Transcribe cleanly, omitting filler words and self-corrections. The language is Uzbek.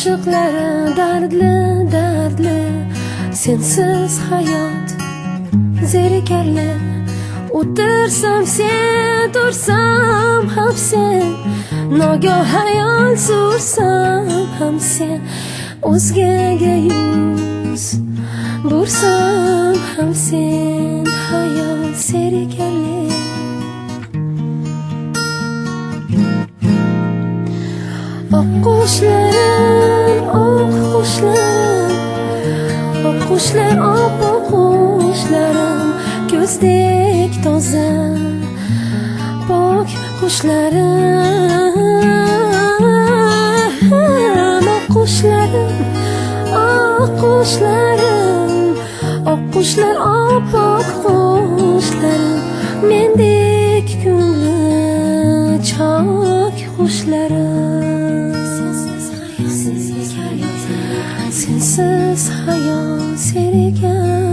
oshiqlarim dardli dardli, sensiz hayot zerikarli. O'tirsam sen, tursam ham sen, nogoh hayol sursam ham sen, o'zgaga yuz bursam ham sen, hayol zerikarli. Oq qoshlarim, oq qoshlarim, oq qoshlar, oq qoshlarim, ko'zdek toza pok qoshlarim. Oq qoshlarim, oq qoshlarim, oq qoshlar, oppoq qoshlarim, mendek ko'ngli chok qoshlarim. Sensiz hayot zerikarli.